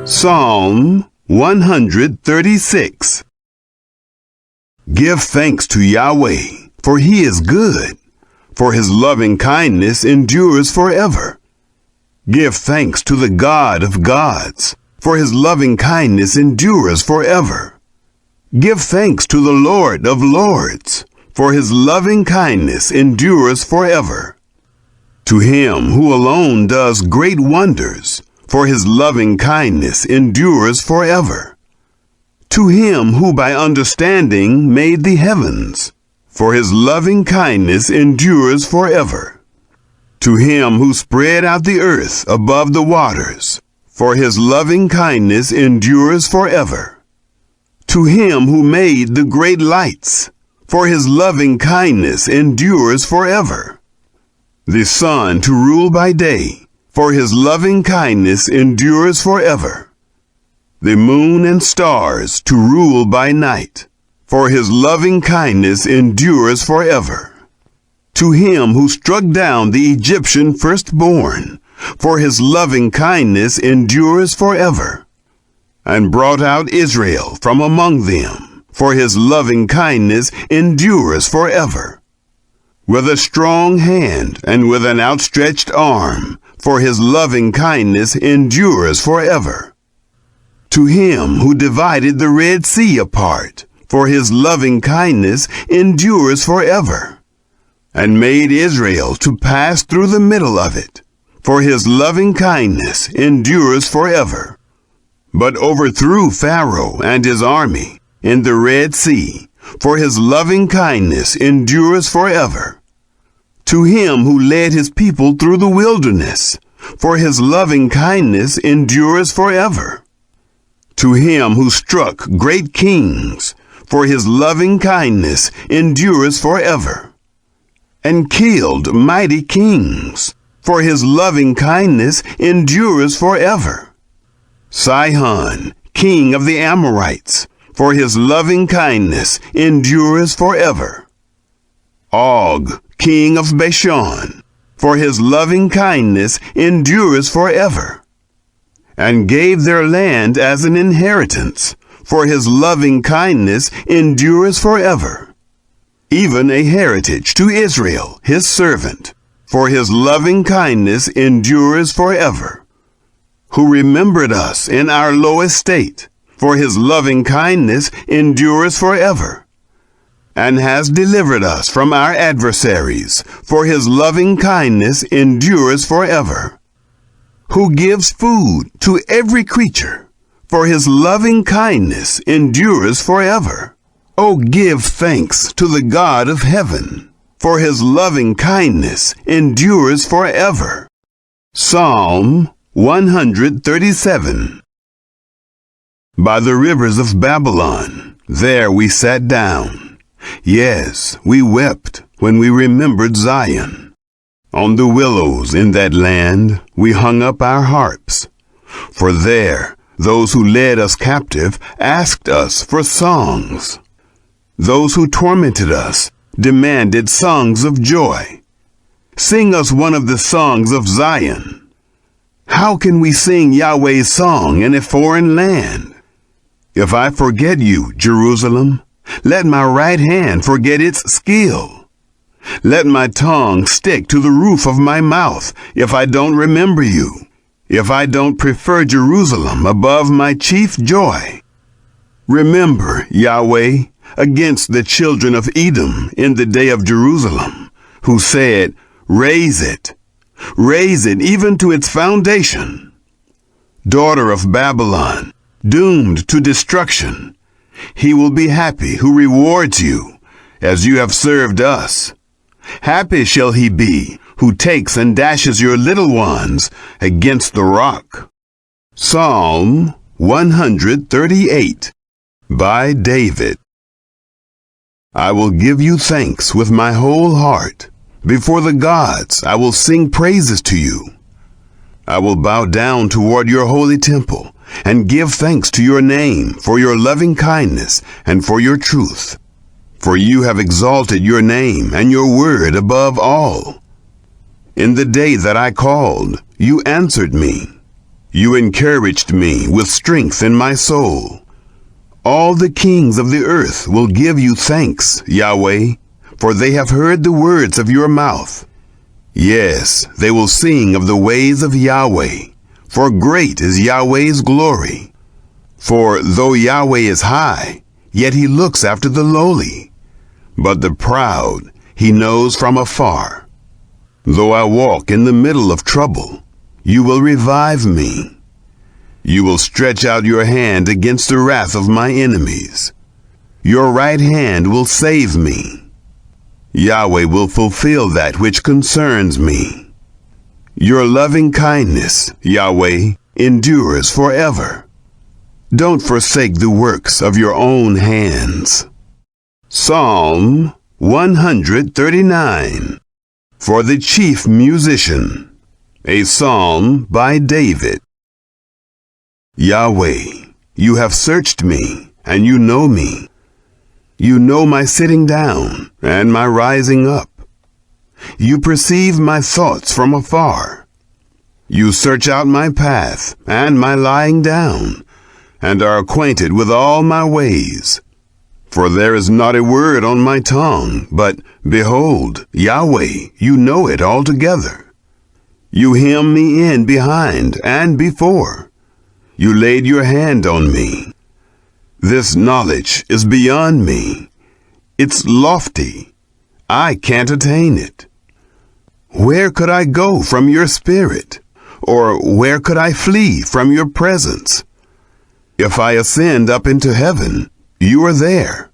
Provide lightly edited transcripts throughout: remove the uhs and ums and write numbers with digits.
Psalm 136. Give thanks to Yahweh, for he is good, for his loving kindness endures forever. Give thanks to the God of gods, for his loving kindness endures forever. Give thanks to the Lord of lords, for his loving kindness endures forever. To him who alone does great wonders, for his loving kindness endures forever. To him who by understanding made the heavens, for his loving kindness endures forever. To him who spread out the earth above the waters, for his loving kindness endures forever. To him who made the great lights, for his loving kindness endures forever. The sun to rule by day, for his loving kindness endures forever. The moon and stars to rule by night, for his loving kindness endures forever. To him who struck down the Egyptian firstborn, for his loving kindness endures forever. And brought out Israel from among them, for his loving kindness endures forever. With a strong hand and with an outstretched arm, for his loving kindness endures forever. To him who divided the Red Sea apart, for his loving kindness endures forever. And made Israel to pass through the middle of it, for his loving kindness endures forever. But overthrew Pharaoh and his army in the Red Sea, for his loving kindness endures forever. To him who led his people through the wilderness, for his loving kindness endures forever. To him who struck great kings, for his loving kindness endures forever. And killed mighty kings, for his loving kindness endures forever. Sihon, king of the Amorites, for his loving kindness endures forever. Og, king of Bashan, for his loving kindness endures forever. And gave their land as an inheritance, for his loving kindness endures forever. Even a heritage to Israel, his servant, for his loving kindness endures forever. Who remembered us in our low estate, for his loving kindness endures forever. And has delivered us from our adversaries, for his loving kindness endures forever. Who gives food to every creature, for his loving kindness endures forever. Oh, give thanks to the God of heaven, for his loving kindness endures forever. Psalm 137. By the rivers of Babylon, there we sat down. Yes, we wept when we remembered Zion. On the willows in that land we hung up our harps. For there those who led us captive asked us for songs. Those who tormented us demanded songs of joy. Sing us one of the songs of Zion. How can we sing Yahweh's song in a foreign land? If I forget you, Jerusalem, let my right hand forget its skill. Let my tongue stick to the roof of my mouth if I don't remember you, if I don't prefer Jerusalem above my chief joy. Remember, Yahweh, against the children of Edom in the day of Jerusalem, who said, raise it even to its foundation. Daughter of Babylon, doomed to destruction, he will be happy who rewards you, as you have served us. Happy shall he be who takes and dashes your little ones against the rock. Psalm 138, by David. I will give you thanks with my whole heart. Before the gods I will sing praises to you. I will bow down toward your holy temple and give thanks to your name for your loving kindness and for your truth. For you have exalted your name and your word above all. In the day that I called, you answered me. You encouraged me with strength in my soul. All the kings of the earth will give you thanks, Yahweh, for they have heard the words of your mouth. Yes, they will sing of the ways of Yahweh, for great is Yahweh's glory. For though Yahweh is high, yet he looks after the lowly, but the proud he knows from afar. Though I walk in the middle of trouble, you will revive me. You will stretch out your hand against the wrath of my enemies. Your right hand will save me. Yahweh will fulfill that which concerns me. Your loving kindness, Yahweh, endures forever. Don't forsake the works of your own hands. Psalm 139. For the chief musician, a psalm by David. Yahweh, you have searched me, and you know me. You know my sitting down and my rising up. You perceive my thoughts from afar. You search out my path and my lying down, and are acquainted with all my ways. For there is not a word on my tongue, but, behold, Yahweh, you know it altogether. You hem me in behind and before. You laid your hand on me. This knowledge is beyond me. It's lofty. I can't attain it. Where could I go from your spirit? Or where could I flee from your presence? If I ascend up into heaven, you are there.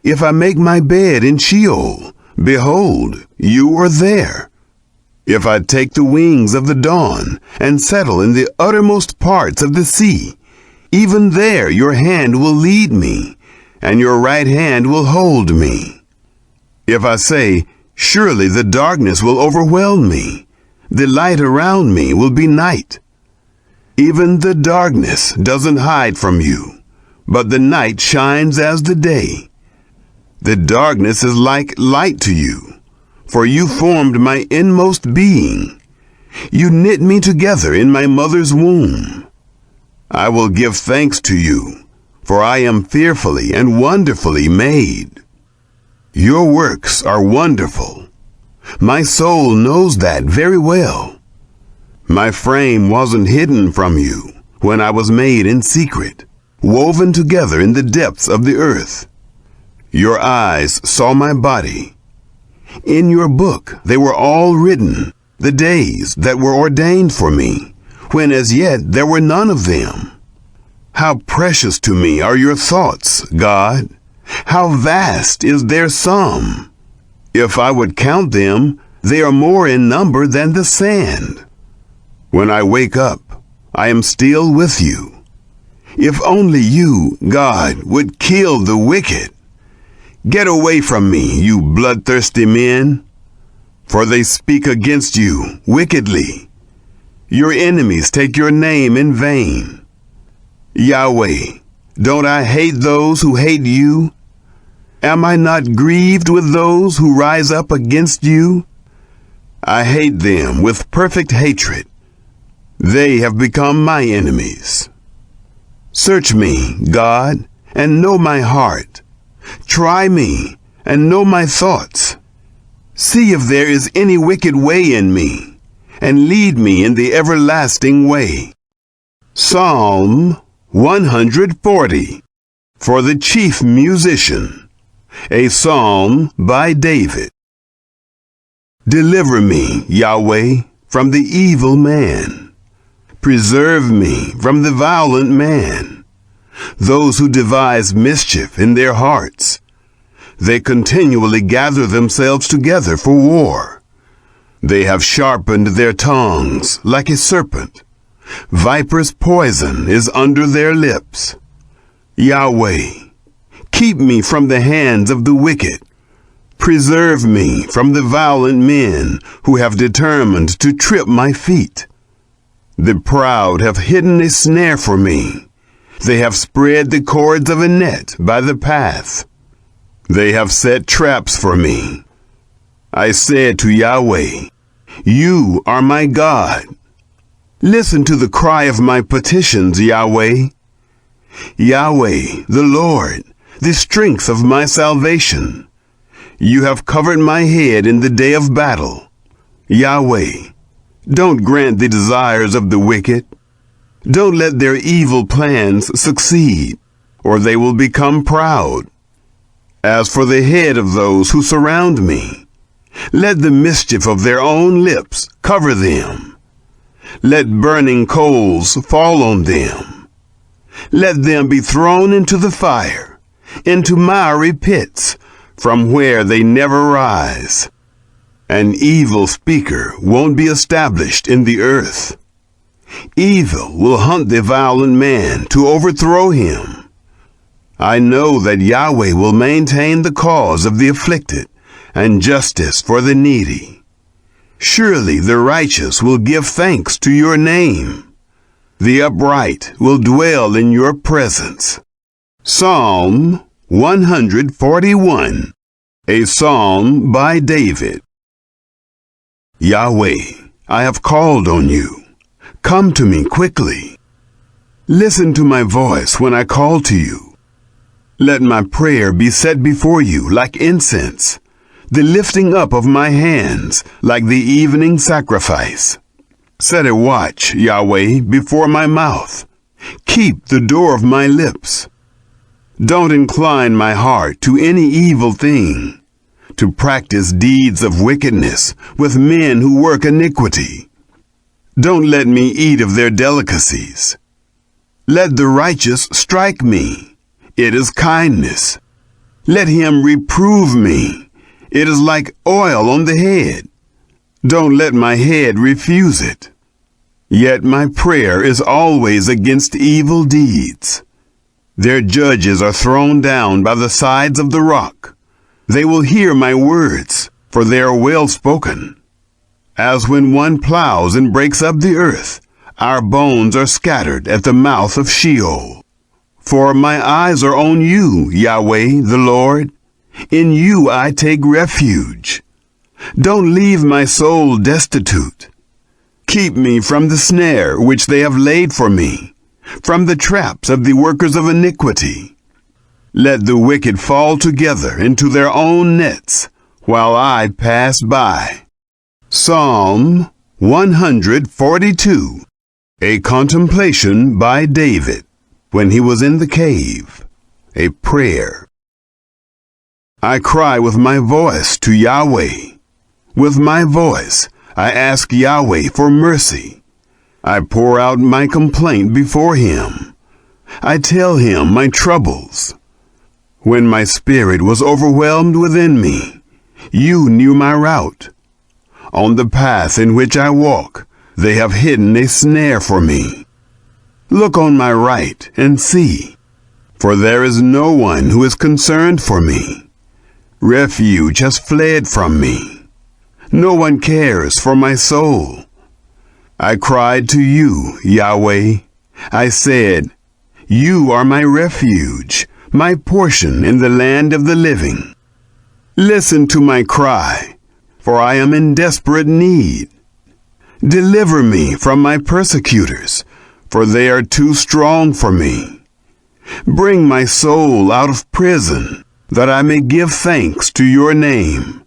If I make my bed in Sheol, behold, you are there. If I take the wings of the dawn and settle in the uttermost parts of the sea, even there your hand will lead me, and your right hand will hold me. If I say, surely the darkness will overwhelm me, the light around me will be night. Even the darkness doesn't hide from you, but the night shines as the day. The darkness is like light to you, for you formed my inmost being. You knit me together in my mother's womb. I will give thanks to you, for I am fearfully and wonderfully made. Your works are wonderful. My soul knows that very well. My frame wasn't hidden from you when I was made in secret, woven together in the depths of the earth. Your eyes saw my body. In your book they were all written, the days that were ordained for me, when as yet there were none of them. How precious to me are your thoughts, God! How vast is their sum! If I would count them, they are more in number than the sand. When I wake up, I am still with you. If only you, God, would kill the wicked. Get away from me, you bloodthirsty men, for they speak against you wickedly. Your enemies take your name in vain. Yahweh, don't I hate those who hate you? Am I not grieved with those who rise up against you? I hate them with perfect hatred. They have become my enemies. Search me, God, and know my heart. Try me, and know my thoughts. See if there is any wicked way in me, and lead me in the everlasting way. Psalm 140. For the chief musician, a psalm by David. Deliver me, Yahweh, from the evil man. Preserve me from the violent man, those who devise mischief in their hearts. They continually gather themselves together for war. They have sharpened their tongues like a serpent. Viper's poison is under their lips. Yahweh, keep me from the hands of the wicked. Preserve me from the violent men who have determined to trip my feet. The proud have hidden a snare for me. They have spread the cords of a net by the path. They have set traps for me. I said to Yahweh, you are my God. Listen to the cry of my petitions, Yahweh. Yahweh, the Lord, the strength of my salvation. You have covered my head in the day of battle. Yahweh, don't grant the desires of the wicked. Don't let their evil plans succeed, or they will become proud. As for the head of those who surround me, let the mischief of their own lips cover them. Let burning coals fall on them. Let them be thrown into the fire, into miry pits, from where they never rise. An evil speaker won't be established in the earth. Evil will hunt the violent man to overthrow him. I know that Yahweh will maintain the cause of the afflicted and justice for the needy. Surely the righteous will give thanks to your name. The upright will dwell in your presence. Psalm 141, a psalm by David. Yahweh, I have called on you. Come to me quickly. Listen to my voice when I call to you. Let my prayer be set before you like incense, the lifting up of my hands like the evening sacrifice. Set a watch, Yahweh, before my mouth. Keep the door of my lips. Don't incline my heart to any evil thing, to practice deeds of wickedness with men who work iniquity. Don't let me eat of their delicacies. Let the righteous strike me. It is kindness. Let him reprove me. It is like oil on the head. Don't let my head refuse it. Yet my prayer is always against evil deeds. Their judges are thrown down by the sides of the rock. They will hear my words, for they are well spoken. As when one plows and breaks up the earth, our bones are scattered at the mouth of Sheol. For my eyes are on you, Yahweh, the Lord. In you I take refuge. Don't leave my soul destitute. Keep me from the snare which they have laid for me, from the traps of the workers of iniquity. Let the wicked fall together into their own nets, while I pass by. Psalm 142, a contemplation by David when he was in the cave, a prayer. I cry with my voice to Yahweh. With my voice I ask Yahweh for mercy. I pour out my complaint before him. I tell him my troubles. When my spirit was overwhelmed within me, you knew my route. On the path in which I walk, they have hidden a snare for me. Look on my right and see, for there is no one who is concerned for me. Refuge has fled from me. No one cares for my soul. I cried to you, Yahweh. I said, you are my refuge, my portion in the land of the living. Listen to my cry, for I am in desperate need. Deliver me from my persecutors, for they are too strong for me. Bring my soul out of prison, that I may give thanks to your name.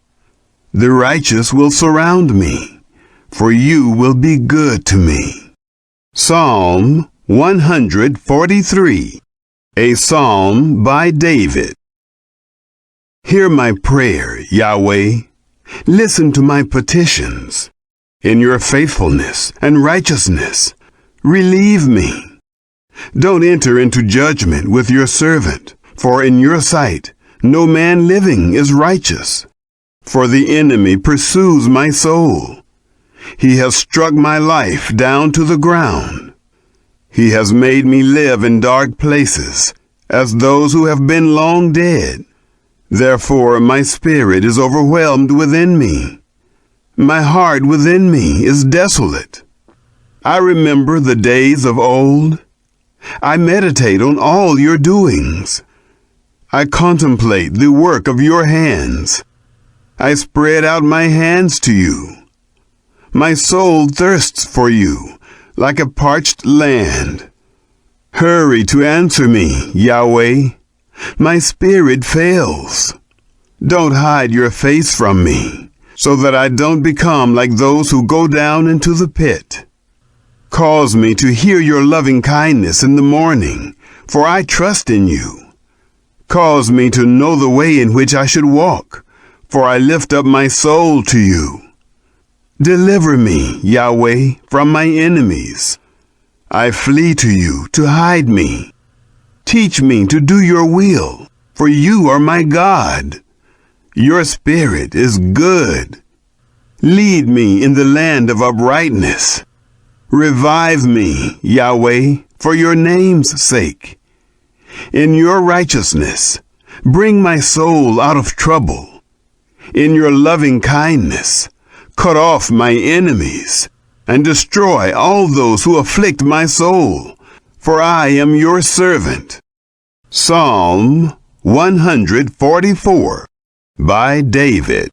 The righteous will surround me, for you will be good to me. Psalm 143, a psalm by David. Hear my prayer, Yahweh. Listen to my petitions. In your faithfulness and righteousness, relieve me. Don't enter into judgment with your servant, for in your sight no man living is righteous. For the enemy pursues my soul. He has struck my life down to the ground. He has made me live in dark places, as those who have been long dead. Therefore my spirit is overwhelmed within me. My heart within me is desolate. I remember the days of old. I meditate on all your doings. I contemplate the work of your hands. I spread out my hands to you. My soul thirsts for you, like a parched land. Hurry to answer me, Yahweh. My spirit fails. Don't hide your face from me, so that I don't become like those who go down into the pit. Cause me to hear your loving kindness in the morning, for I trust in you. Cause me to know the way in which I should walk, for I lift up my soul to you. Deliver me, Yahweh, from my enemies. I flee to you to hide me. Teach me to do your will, for you are my God. Your spirit is good. Lead me in the land of uprightness. Revive me, Yahweh, for your name's sake. In your righteousness, bring my soul out of trouble. In your loving kindness, cut off my enemies, and destroy all those who afflict my soul, for I am your servant. Psalm 144 by David.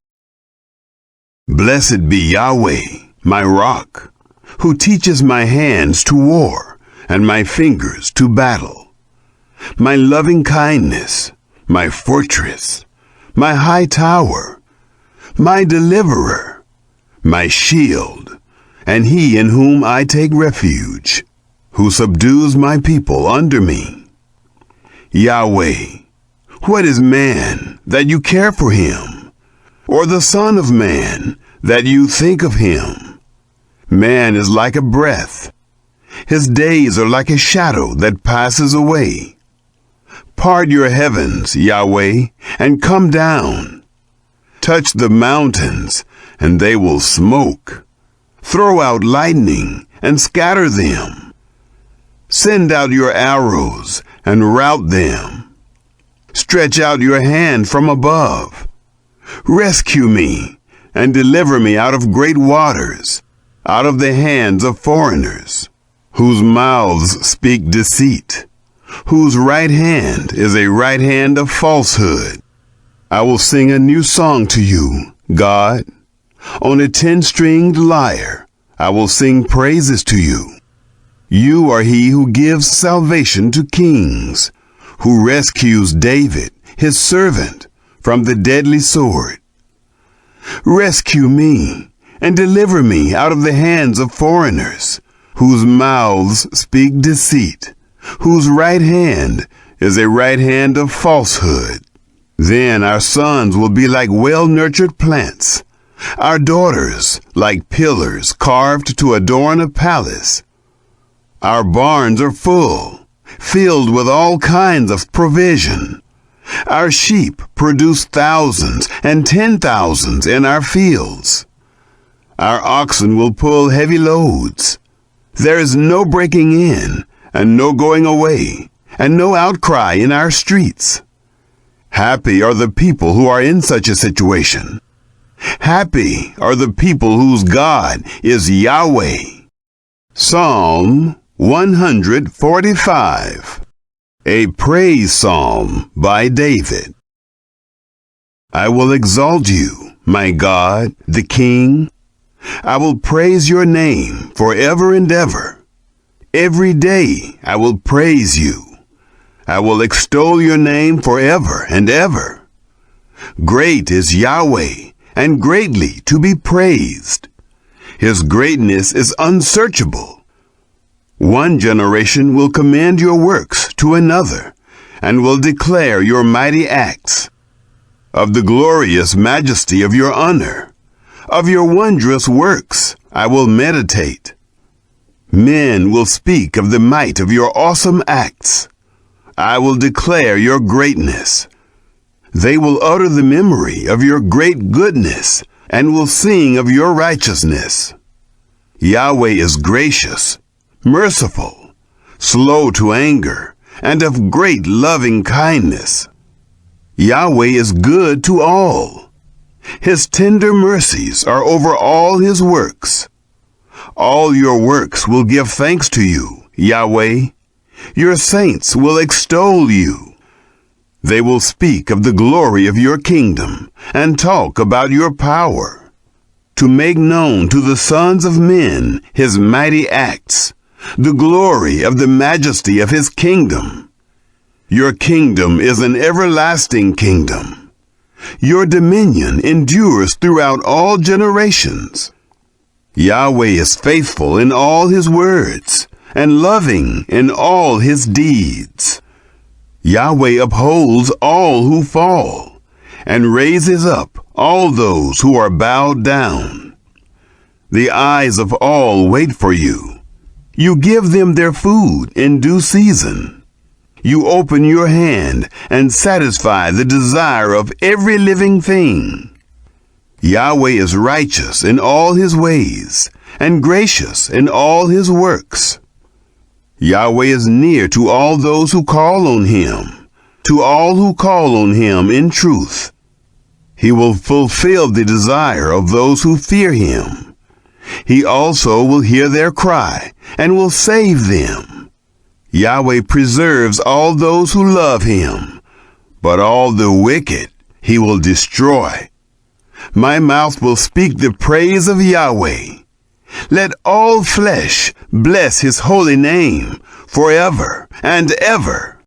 Blessed be Yahweh, my rock, who teaches my hands to war and my fingers to battle. My loving kindness, my fortress, my high tower, my deliverer, my shield, and he in whom I take refuge, who subdues my people under me. Yahweh, what is man that you care for him, or the son of man that you think of him? Man is like a breath. His days are like a shadow that passes away. Part your heavens, Yahweh, and come down. Touch the mountains, and they will smoke. Throw out lightning, and scatter them. Send out your arrows, and rout them. Stretch out your hand from above. Rescue me, and deliver me out of great waters, out of the hands of foreigners, whose mouths speak deceit, whose right hand is a right hand of falsehood. I will sing a new song to you, God. On a 10-stringed lyre, I will sing praises to you. You are he who gives salvation to kings, who rescues David, his servant, from the deadly sword. Rescue me and deliver me out of the hands of foreigners, whose mouths speak deceit, whose right hand is a right hand of falsehood. Then our sons will be like well-nurtured plants, our daughters like pillars carved to adorn a palace. Our barns are full, filled with all kinds of provision. Our sheep produce thousands and 10,000s in our fields. Our oxen will pull heavy loads. There is no breaking in and no going away, and no outcry in our streets. Happy are the people who are in such a situation. Happy are the people whose God is Yahweh. Psalm 145, a praise psalm by David. I will exalt you, my God, the King. I will praise your name forever and ever. Every day I will praise you. I will extol your name forever and ever. Great is Yahweh, and greatly to be praised. His greatness is unsearchable. One generation will commend your works to another, and will declare your mighty acts. Of the glorious majesty of your honor, of your wondrous works, I will meditate. Men will speak of the might of your awesome acts. I will declare your greatness. They will utter the memory of your great goodness and will sing of your righteousness. Yahweh is gracious, merciful, slow to anger, and of great loving kindness. Yahweh is good to all. His tender mercies are over all his works. All your works will give thanks to you, Yahweh. Your saints will extol you. They will speak of the glory of your kingdom and talk about your power, to make known to the sons of men his mighty acts, the glory of the majesty of his kingdom. Your kingdom is an everlasting kingdom. Your dominion endures throughout all generations. Yahweh is faithful in all his words and loving in all his deeds. Yahweh upholds all who fall and raises up all those who are bowed down. The eyes of all wait for you. You give them their food in due season. You open your hand and satisfy the desire of every living thing. Yahweh is righteous in all his ways and gracious in all his works. Yahweh is near to all those who call on him, to all who call on him in truth. He will fulfill the desire of those who fear him. He also will hear their cry and will save them. Yahweh preserves all those who love him, but all the wicked he will destroy. My mouth will speak the praise of Yahweh. Let all flesh bless his holy name forever and ever.